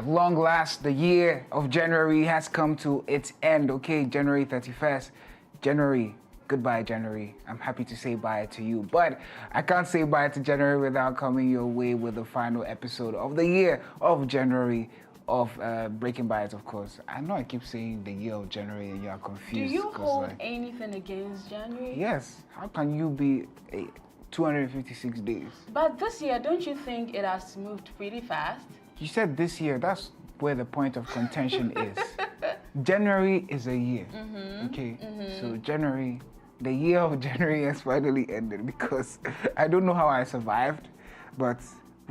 At long last, the year of January has come to its end, okay? January 31st. January, goodbye, January. I'm happy to say bye to you, but I can't say bye to January without coming your way with the final episode of the year of January of Breaking Bites, of course. I know I keep saying the year of January and you are confused. Do you hold anything against January? Yes. How can you be 256 days? But this year, don't you think it has moved pretty fast? You said this year, that's where the point of contention is. January is a year, okay? So January, the year of January has finally ended because I don't know how I survived, but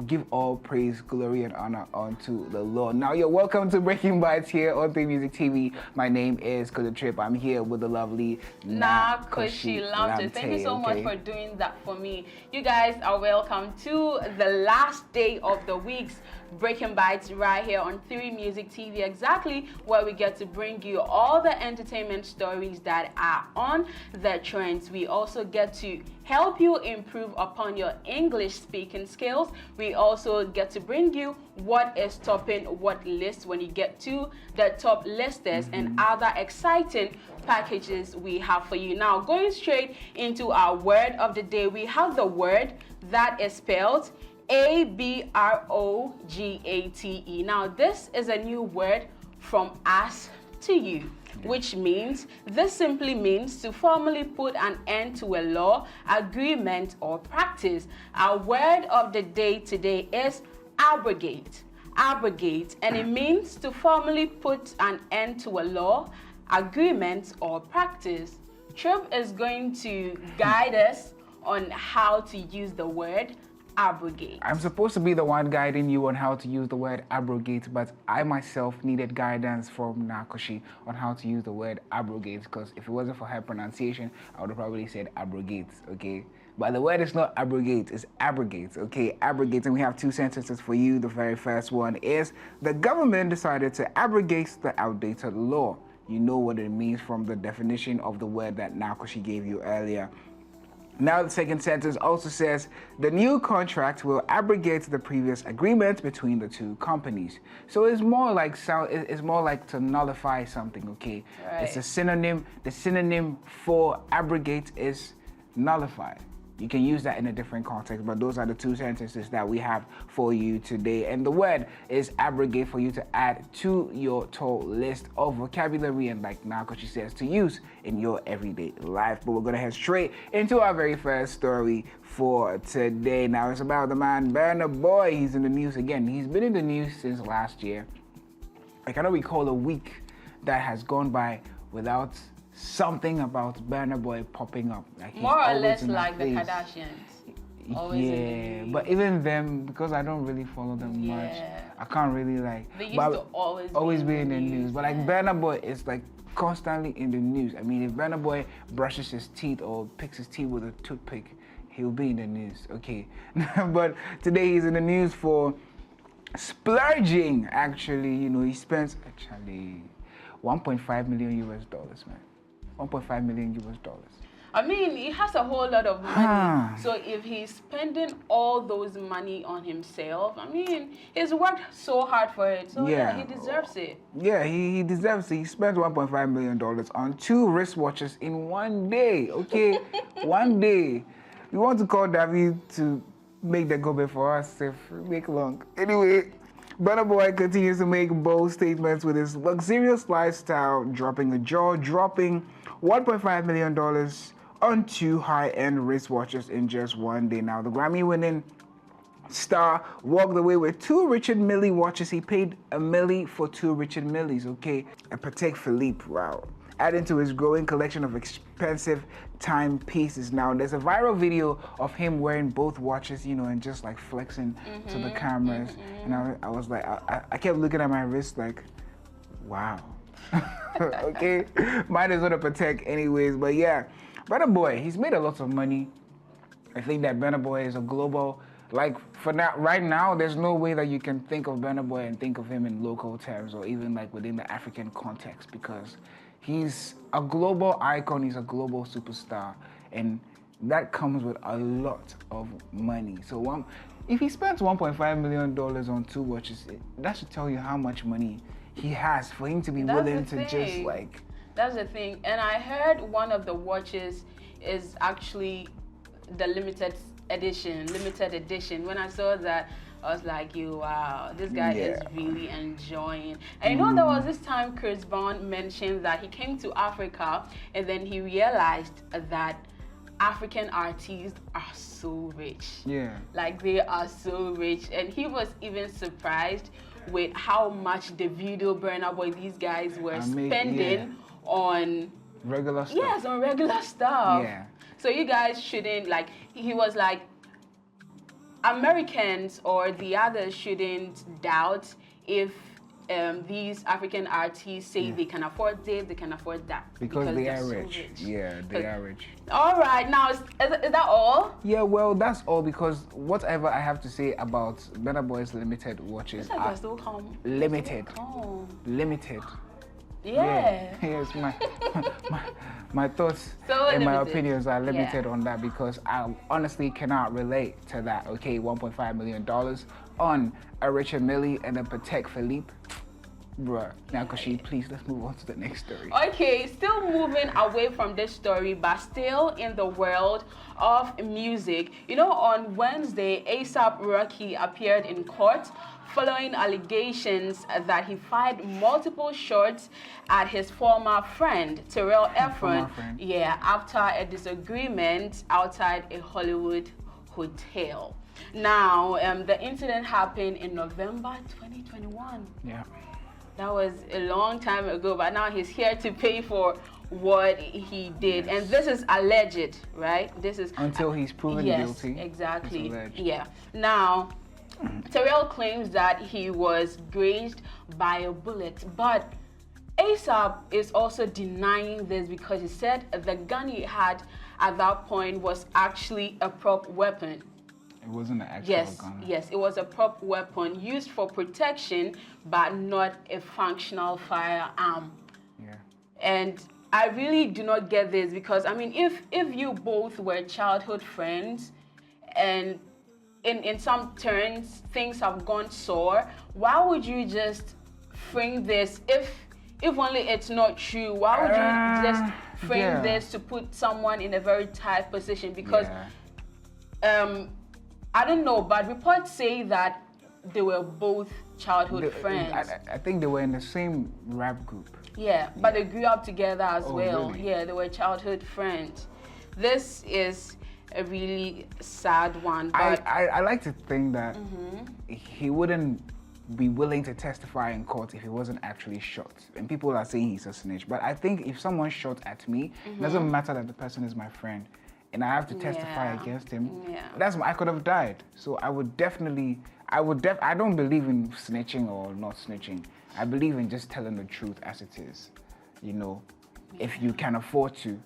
give all praise, glory, and honor unto the Lord. Now you're welcome to Breaking Bites here on Music TV. My name is Kojo. I'm here with the lovely Koshie Lamptey. Thank you so much for doing that for me. You guys are welcome to the last day of the week's Breaking Bites right here on Music TV, exactly where we get to bring you all the entertainment stories that are on the trends. We also get to help you improve upon your English speaking skills. We also get to bring you what is topping what list when you get to the top listers and other exciting packages we have for you. Now, going straight into our word of the day, we have the word that is spelled APROGATE. Now, this is a new word from us to you, which means this simply means to formally put an end to a law, agreement, or practice. Our word of the day today is abrogate. Abrogate, and it means to formally put an end to a law, agreement, or practice. Trip is going to guide us on how to use the word abrogate. I'm supposed to be the one guiding you on how to use the word abrogate, but I myself needed guidance from Koshie on how to use the word abrogate, because if it wasn't for her pronunciation, I would have probably said abrogate, okay? But the word is not abrogate, it's abrogate, okay? Abrogate, and we have two sentences for you. The very first one is, the government decided to abrogate the outdated law. You know what it means from the definition of the word that Koshie gave you earlier. Now the second sentence also says, the new contract will abrogate the previous agreement between the two companies. So it's more like to nullify something, okay? Right. It's a synonym. The synonym for abrogate is nullify. You can use that in a different context, but those are the two sentences that we have for you today. And the word is abrogate for you to add to your tall list of vocabulary and, like Koshie says, to use in your everyday life. But we're going to head straight into our very first story for today. Now, it's about the man Burna Boy. He's in the news again. He's been in the news since last year. I cannot recall a week that has gone by without something about Burna Boy popping up. Like more or less like the Kardashians. Yeah, but even them, because I don't really follow them much, I can't really like. They used to always be in the news. But like Burna Boy is like constantly in the news. I mean, if Burna Boy brushes his teeth or picks his teeth with a toothpick, he'll be in the news. Okay, but today he's in the news for splurging. Actually, you know, he spends 1.5 million US dollars, man. 1.5 million US dollars. I mean, he has a whole lot of money. So if he's spending all those money on himself, I mean, he's worked so hard for it. So yeah, he deserves it. Yeah, he deserves it. He spent $1.5 million on 2 wristwatches in one day, okay? One day. We want to call David to make the go for us if make long. Anyway, Burna Boy continues to make bold statements with his luxurious lifestyle, dropping a jaw-dropping $1.5 million on 2 high-end wristwatches in just one day. Now, the Grammy-winning star walked away with 2 Richard Mille watches. He paid $1 million for 2 Richard Milles, okay? A Patek Philippe, wow. Adding to his growing collection of expensive timepieces. Now, there's a viral video of him wearing both watches, you know, and just like flexing to the cameras. And I was like, I kept looking at my wrist like, wow. Okay, mine is not a Patek anyways, but yeah, Burna Boy, he's made a lot of money. I think that Burna Boy is a global, like for now, right now, there's no way that you can think of Burna Boy and think of him in local terms or even like within the African context, because he's a global icon, he's a global superstar, and that comes with a lot of money. So If he spends $1.5 million on 2 watches, that should tell you how much money he has for him to be willing to just like. That's the thing. And I heard one of the watches is actually the limited edition. When I saw that, I was like, wow, this guy is really enjoying. And you know, there was this time Chris Brown mentioned that he came to Africa and then he realized that African artists are so rich. Yeah. Like, they are so rich. And he was even surprised with how much Davido, Burna Boy, these guys were spending on regular stuff. Yes, on regular stuff. Yeah. So you guys shouldn't, like, he was like, Americans or the others shouldn't doubt if these African artists say they can afford this, they can afford that. Because they are rich. So yeah, they are rich. All right, now, is that all? Yeah, well, that's all, because whatever I have to say about Burna Boy's limited watches are limited. Limited. Yeah. Yes, my thoughts and my opinions are limited on that, because I honestly cannot relate to that. Okay, $1.5 million on a Richard Mille and a Patek Philippe. Bruh. Now, Koshie, please, let's move on to the next story. Okay, still moving away from this story, but still in the world of music. You know, on Wednesday, APRocky appeared in court following allegations that he fired multiple shots at his former friend, Terrell Efron, after a disagreement outside a Hollywood hotel. Now, the incident happened in November 2021. Yeah. That was a long time ago, but now he's here to pay for what he did. And this is alleged, right? This is until he's proven guilty. Yes, exactly. Yeah. Now, Terrell claims that he was grazed by a bullet, but ASAP is also denying this because he said the gun he had at that point was actually a prop weapon. It wasn't an actual gun. Yes, it was a prop weapon used for protection, but not a functional firearm. Yeah. And I really do not get this, because, I mean, if you both were childhood friends and in some turns things have gone sour, why would you just frame this if only it's not true? Why would you just frame this to put someone in a very tight position? Because I don't know, but reports say that they were both childhood friends. I think they were in the same rap group. Yeah, but they grew up together as well. Really? Yeah, they were childhood friends. This is a really sad one. But I like to think that he wouldn't be willing to testify in court if he wasn't actually shot. And people are saying he's a snitch. But I think if someone shot at me, it doesn't matter that the person is my friend, and I have to testify against him. I could have died. So I would definitely, I don't believe in snitching or not snitching. I believe in just telling the truth as it is. You know, if you can afford to,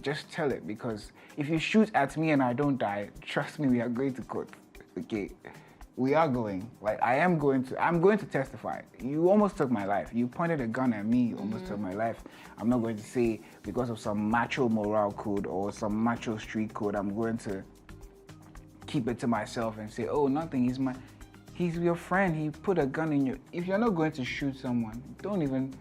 just tell it, because if you shoot at me and I don't die, trust me, we are going to court. Okay, we are going. Like, I'm going to testify. You almost took my life. You pointed a gun at me, you almost took my life. I'm not going to say because of some macho morale code or some macho street code, I'm going to keep it to myself and say, oh, nothing, he's your friend, he put a gun in you. If you're not going to shoot someone, don't even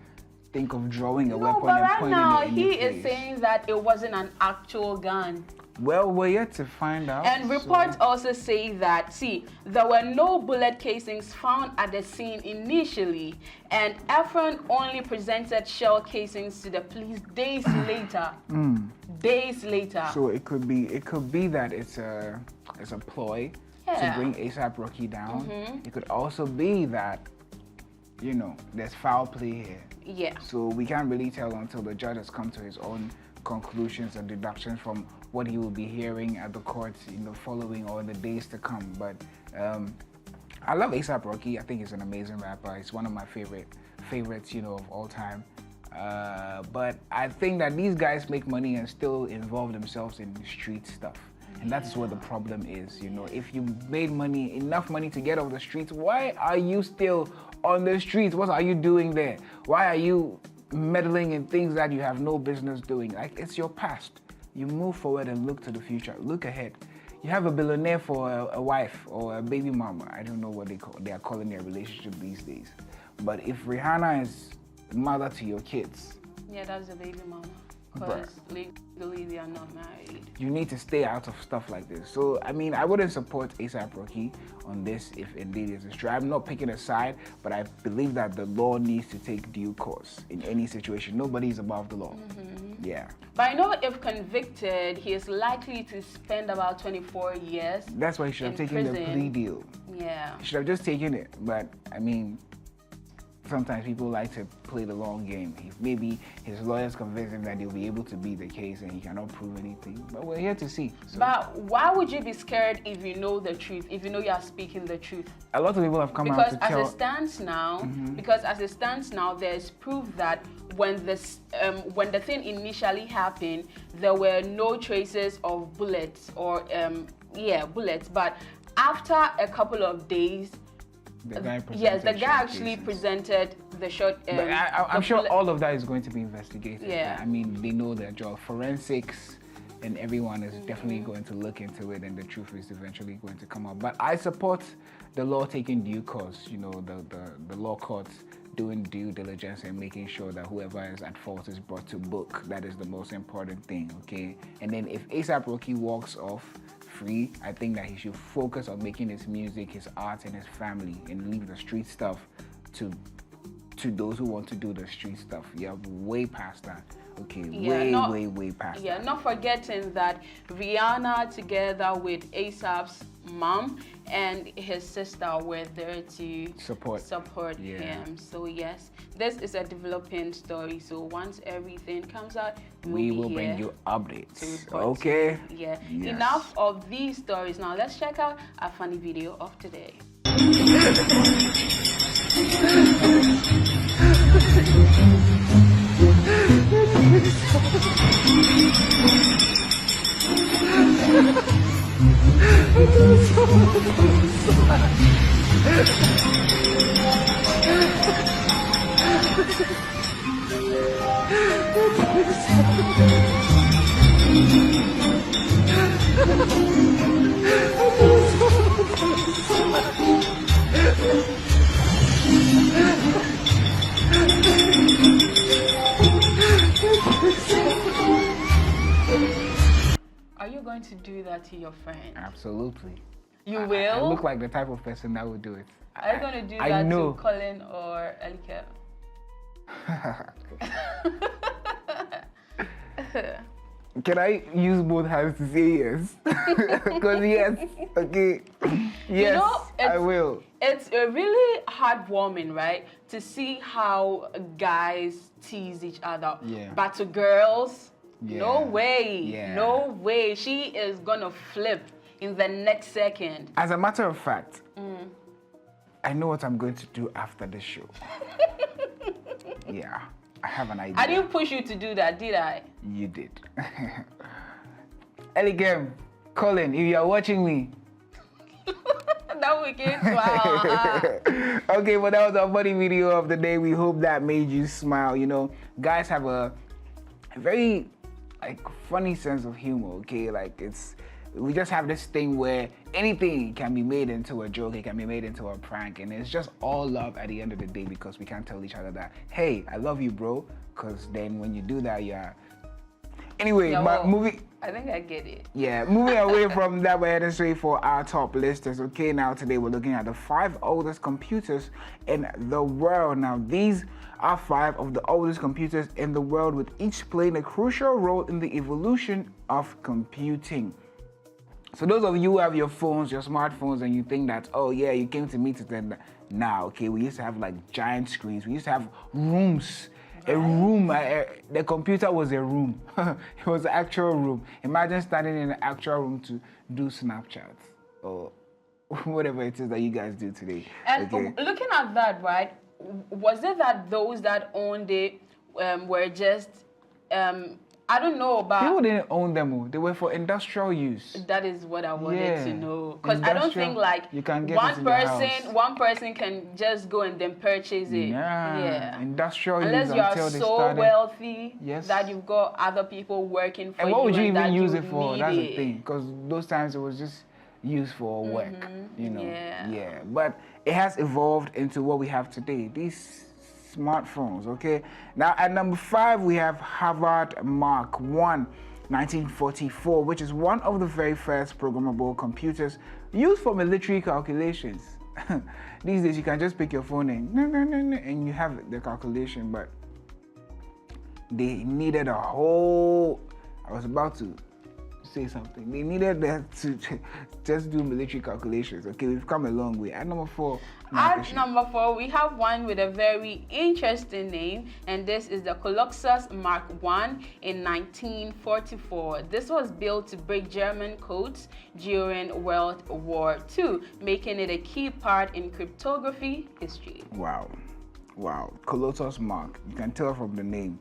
think of drawing a weapon and pointing it in your face. He is saying that it wasn't an actual gun. Well, we're yet to find out. And reports also say that, there were no bullet casings found at the scene initially, and Efron only presented shell casings to the police days later. Days later. So it could be that it's a ploy to bring APRocky down. It could also be that, you know, there's foul play here. Yeah. So we can't really tell until the judge has come to his own conclusions and deductions from what he will be hearing at the courts in the following or in the days to come. But I love APRocky. I think he's an amazing rapper. He's one of my favorites, you know, of all time. But I think that these guys make money and still involve themselves in street stuff. And that's where the problem is, you know. If you made enough money to get off the streets, why are you still on the streets? What are you doing there? Why are you meddling in things that you have no business doing? Like, it's your past. You move forward and look to the future. Look ahead. you have a billionaire for a wife or a baby mama. I don't know what they are calling their relationship these days. But if Rihanna is mother to your kids, yeah, that's a baby mama. Because legally they are not married. You need to stay out of stuff like this. So, I mean, I wouldn't support APRocky on this if indeed it is true. I'm not picking a side, but I believe that the law needs to take due course in any situation. Nobody is above the law. Yeah. But I know if convicted, he is likely to spend about 24 years. That's why he should have taken the plea deal. Yeah. He should have just taken it. But, I mean, sometimes people like to play the long game. Maybe his lawyers convince him that he'll be able to beat the case and he cannot prove anything. But we're here to see. So. But why would you be scared if you know the truth, if you know you are speaking the truth? A lot of people have come out to tell... Because as it stands now, there's proof that when the thing initially happened, there were no traces of bullets or, bullets. But after a couple of days, the guy actually presented the shot. But I'm sure all of that is going to be investigated. Yeah. I mean, they know their job. Forensics and everyone is definitely going to look into it, and the truth is eventually going to come out. But I support the law taking due course. You know, the law courts doing due diligence and making sure that whoever is at fault is brought to book. That is the most important thing, okay? And then if APRocky walks off free, I think that he should focus on making his music, his art, and his family, and leave the street stuff to those who want to do the street stuff. Yeah, way past that. Okay, way past that. Yeah, not forgetting that Rihanna together with ASAP's mom and his sister were there to support him. So yes, this is a developing story. So once everything comes out, we will bring you updates. Okay? Yeah. Yes. Enough of these stories. Now let's check out our funny video of today. Are you going to do that to your friend? Absolutely. You will? I look like the type of person that would do it. Are you going to do that to Colin or Elike? Can I use both hands to say yes? Because yes, okay. Yes, you know, I will. It's really heartwarming, right? To see how guys tease each other. Yeah. But to girls, no way. Yeah. No way. She is going to flip in the next second. As a matter of fact, I know what I'm going to do after the show. Yeah. I have an idea. I didn't push you to do that, did I? You did. Eligem, Colin, if you are watching me. That wicked smile. Okay, well, that was our funny video of the day. We hope that made you smile. You know, guys have a very, funny sense of humor, okay? We just have this thing where anything can be made into a joke, it can be made into a prank, and it's just all love at the end of the day because we can't tell each other that, hey, I love you, bro, because then when you do that, Anyway, moving... I think I get it. Yeah, moving away from that, we're heading straight for our top listers. Okay, now today we're looking at the 5 oldest computers in the world. Now, these are 5 of the oldest computers in the world, with each playing a crucial role in the evolution of computing. So those of you who have your phones, your smartphones, and you think that, oh yeah, you came to meet it, and now, okay, we used to have giant screens. We used to have rooms. A room, the computer was a room. It was an actual room. Imagine standing in an actual room to do Snapchat or whatever it is that you guys do today. And looking at that, right, was it that those that owned it were just I don't know, but people didn't own them. They were for industrial use. that is what I wanted to know. Because I don't Industrial, think like you can get one it in your house. one person can just go and then purchase it. Yeah. Industrial Unless use you are until they so started. wealthy Yes. that you've got other people working for you. And what would you even use it you for? need That's the it. thing. Because those times it was just used for work, you know. Yeah. But it has evolved into what we have today. These smartphones, okay? Now at number 5 we have Harvard Mark 1 1944, which is one of the very first programmable computers used for military calculations. These days you can just pick your phone and you have the calculation, but they needed a whole, I was about to say something. They needed that to just do military calculations. Okay, we've come a long way. At number 4. At number 4, we have one with a very interesting name, and this is the Colossus Mark I in 1944. This was built to break German codes during World War II, making it a key part in cryptography history. Wow. Colossus Mark. You can tell from the name.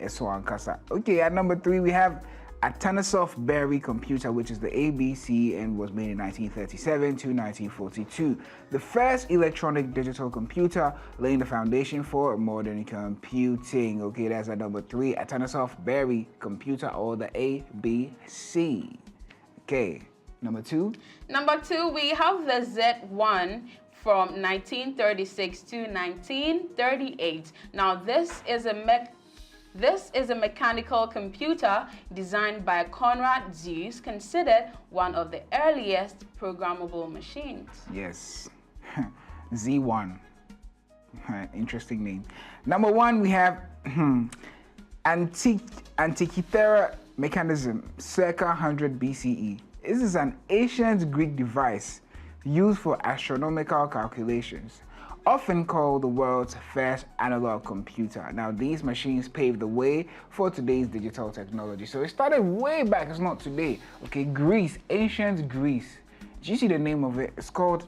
Eswankasa. Okay, at number 3, we have a Tanasoff Berry computer, which is the ABC and was made in 1937 to 1942. The first electronic digital computer, laying the foundation for modern computing. Okay, that's at number 3, a Tanasoff Berry computer, or the ABC. Okay, number 2. Number 2, we have the Z1 from 1936 to 1938. Now, this is a mechanical computer designed by Konrad Zuse, considered one of the earliest programmable machines. Yes, Z1. Interesting name. Number 1, we have Antikythera mechanism, circa 100 BCE. This is an ancient Greek device used for astronomical calculations, often called the world's first analog computer. Now, these machines paved the way for today's digital technology. So it started way back, it's not today. Okay, Greece, ancient Greece. Do you see the name of it? It's called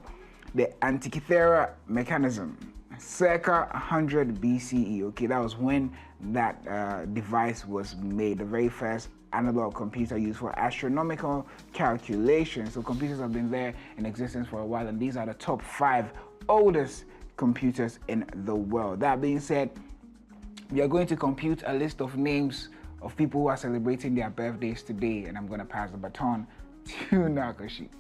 the Antikythera mechanism, circa 100 BCE. Okay, that was when that device was made, the very first analog computer used for astronomical calculations. So computers have been there in existence for a while, and these are the top 5 oldest computers in the world. That being said, we are going to compute a list of names of people who are celebrating their birthdays today, and I'm going to pass the baton to Koshie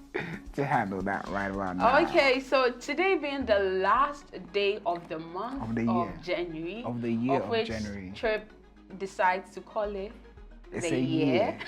to handle that right around now. Okay, so today being the last day of the month of the year January, of the year of which January, Trip decides to call it it's the a year.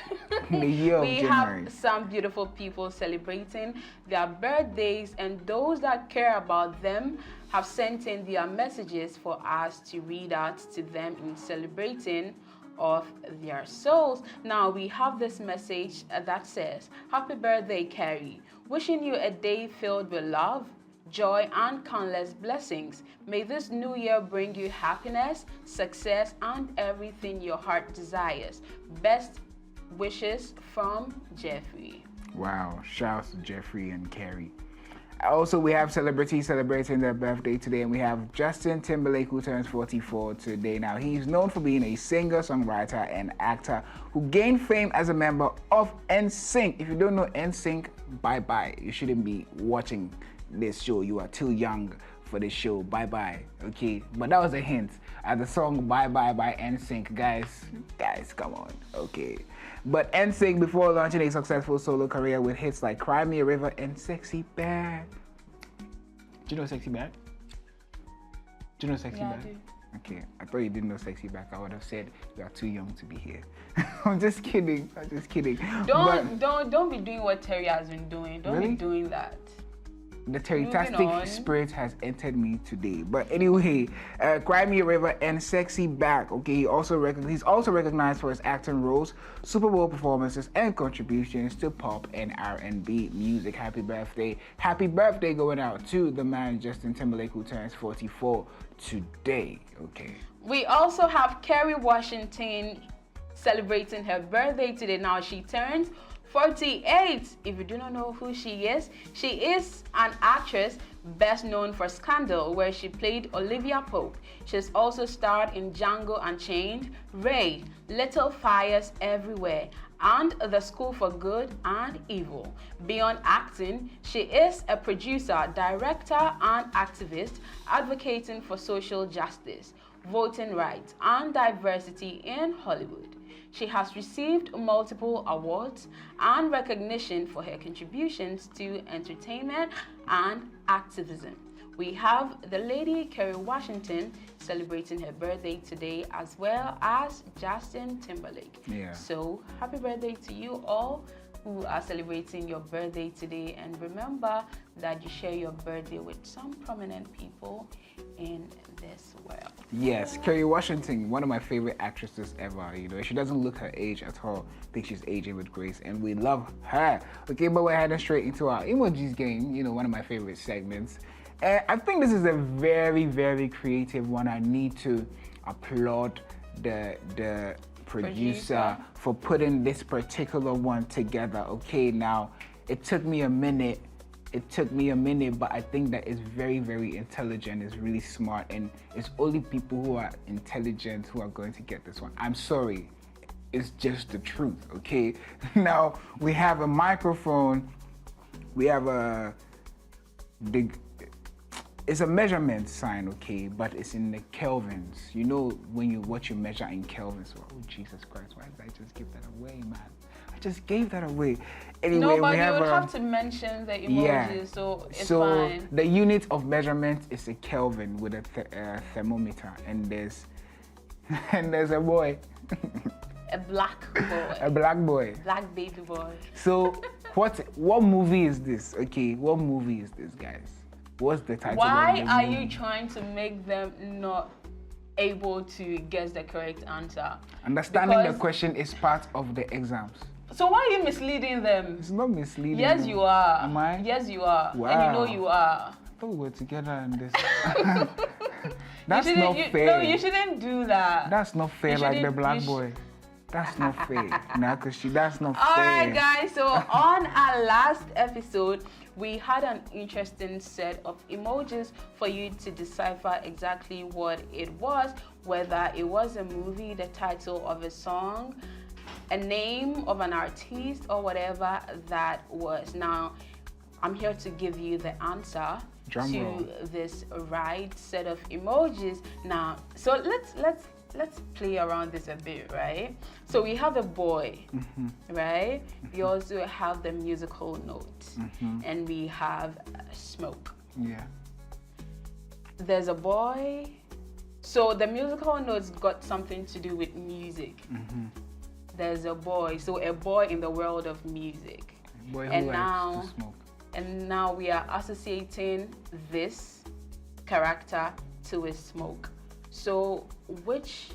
The year of we January. have some beautiful people celebrating their birthdays, and those that care about them have sent in their messages for us to read out to them in celebrating of their souls. Now we have this message that says, "Happy birthday, Carrie. Wishing you a day filled with love, joy, and countless blessings. May this new year bring you happiness, success, and everything your heart desires. Best wishes from Jeffrey." Wow, shouts to Jeffrey and Carrie. Also, we have celebrities celebrating their birthday today, and we have Justin Timberlake, who turns 44 today. Now, he's known for being a singer, songwriter, and actor who gained fame as a member of NSYNC. If you don't know NSYNC, bye-bye. You shouldn't be watching this show. You are too young for this show. Bye-bye, okay? But that was a hint at the song Bye Bye by NSYNC. Guys, come on, okay? But NSYNC, before launching a successful solo career with hits like Cry Me a River and Sexy Back. Do you know Sexy Back? Do you know Sexy Back? I do. Okay, I thought you didn't know Sexy Back. I would have said you are too young to be here. I'm just kidding. Don't be doing what Terry has been doing. Don't Really? be doing that. The Terry-tastic spirit has entered me today. But anyway, Cry Me a River and Sexy Back. Okay, he's also recognized for his acting roles, Super Bowl performances, and contributions to pop and R&B music. Happy birthday going out to the man Justin Timberlake, who turns 44 today. Okay. We also have Kerry Washington celebrating her birthday today. Now she turns 48. If you do not know who she is an actress best known for Scandal, where she played Olivia Pope. She's also starred in Django Unchained, Ray, Little Fires Everywhere, and The School for Good and Evil. Beyond acting, she is a producer, director, and activist advocating for social justice, voting rights, and diversity in Hollywood. She has received multiple awards and recognition for her contributions to entertainment and activism. We have the lady Kerry Washington celebrating her birthday today, as well as Justin Timberlake. Yeah. So happy birthday to you all who are celebrating your birthday today, and remember that you share your birthday with some prominent people in this world. Yes, Kerry Washington, one of my favorite actresses ever. You know, she doesn't look her age at all. I think she's aging with grace, and we love her. Okay, but we're heading straight into our emojis game. You know, one of my favorite segments. And I think this is a very, very creative one. I need to applaud the producer for putting this particular one together. Okay, now it took me a minute, but I think that it's very, very intelligent. It's really smart, and it's only people who are intelligent who are going to get this one. I'm sorry, it's just the truth. Okay, now we have a microphone, we have it's a measurement sign, okay, but it's in the kelvins. You know what you measure in kelvins. Oh, Jesus Christ, why did I just give that away, man? I just gave that away. Anyway, no, but we you would have to mention the emojis, yeah. so it's so fine. The unit of measurement is a kelvin with a thermometer, and there's a boy. A black boy. A black boy. Black baby boy. So what movie is this? Okay, what movie is this, guys? What's the title? Why are you trying to make them not able to guess the correct answer? Understanding the question is part of the exams. So why are you misleading them? It's not misleading. Yes, you are. Am I? Yes, you are. Wow. And you know you are. I thought we were together in this. That's not fair. No, you shouldn't do that. That's not fair, like the black boy. That's not fair. Nah, Koshie, that's not fair. Alright, guys, so on our last episode, we had an interesting set of emojis for you to decipher exactly what it was, whether it was a movie, the title of a song, a name of an artist, or that was. Now, I'm here to give you the answer to this right set of emojis. Now, so let's play around this a bit, right? So we have a boy, right? We also have the musical note, and we have smoke. Yeah. There's a boy. So the musical notes got something to do with music. There's a boy. So a boy in the world of music. A boy who likes to smoke. And now we are associating this character to a smoke. So which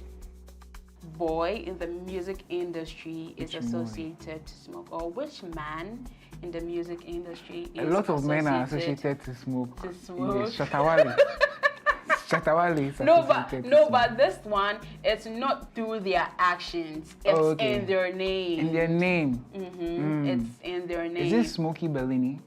boy in the music industry is associated to smoke, or which man in the music industry is a lot of men are associated to smoke. To smoke. Shatawale. Shatawale is associated No, but this one, it's not through their actions. It's in their name. In their name. It's in their name. Is this Smokey Bellini?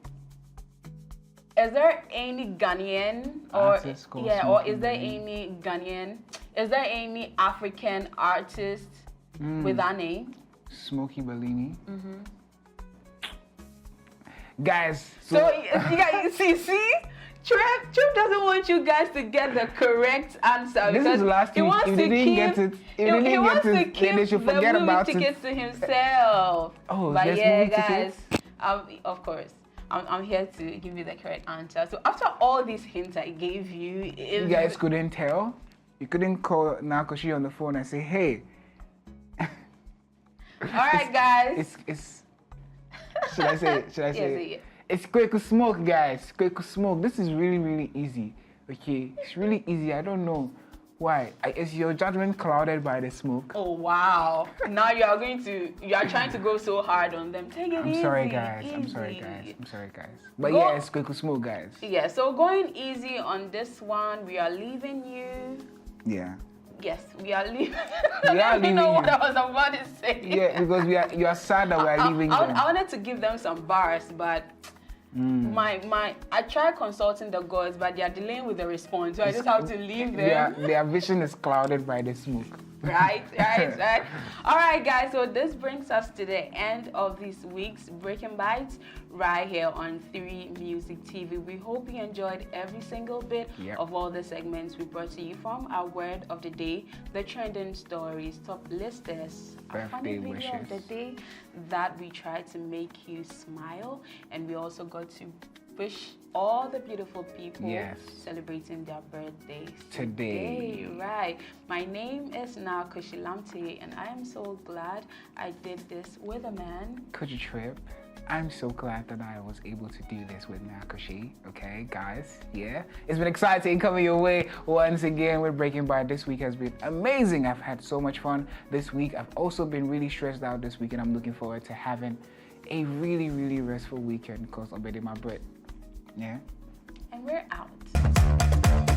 Is there any Ghanaian or is there any Ghanaian? Is there any African artist with that name? Smokey Bellini. Guys, so you guys see, Trev doesn't want you guys to get the correct answer this because is last he week. wants If to they didn't keep get it, he wants to keep then they should forget the movie about tickets to himself. Oh, but there's yeah, movie guys, tickets? of course. I'm here to give you the correct answer. So after all these hints I gave you, you guys couldn't tell? You couldn't call Koshie on the phone and say, hey. All right, guys. It's should I say it? Yeah. It's Kweku Smoke, guys. Kweku Smoke. This is really, really easy. Okay? It's really easy. I don't know why. Is your judgment clouded by the smoke? Oh, wow. Now you are trying to go so hard on them. Take it easy. I'm sorry, guys. But yeah, it's Kweku Smoke, guys. Yeah, so going easy on this one, we are leaving you Yes, we are leaving. We are I don't know leaving what you. I was about to say. Yeah, because you are sad that we are leaving them. I wanted to give them some bars, but I tried consulting the gods, but they are delaying with the response, so I just have to leave them. Their vision is clouded by the smoke. Right. All right, guys, so this brings us to the end of this week's Breaking Bites right here on 3 Music TV. We hope you enjoyed every single bit of all the segments we brought to you, from our word of the day, the trending stories, top listers, a funny video of the day that we tried to make you smile, and we also got to wish all the beautiful people celebrating their birthdays today. Right. My name is now Koshie Lamptey, and I am so glad I did this with a man. Kojo Trip. I'm so glad that I was able to do this with Koshie. Okay, guys. Yeah. It's been exciting coming your way once again with Breaking Bad. This week has been amazing. I've had so much fun this week. I've also been really stressed out this week, and I'm looking forward to having a really, really restful weekend because I'm my bread. Yeah. And we're out.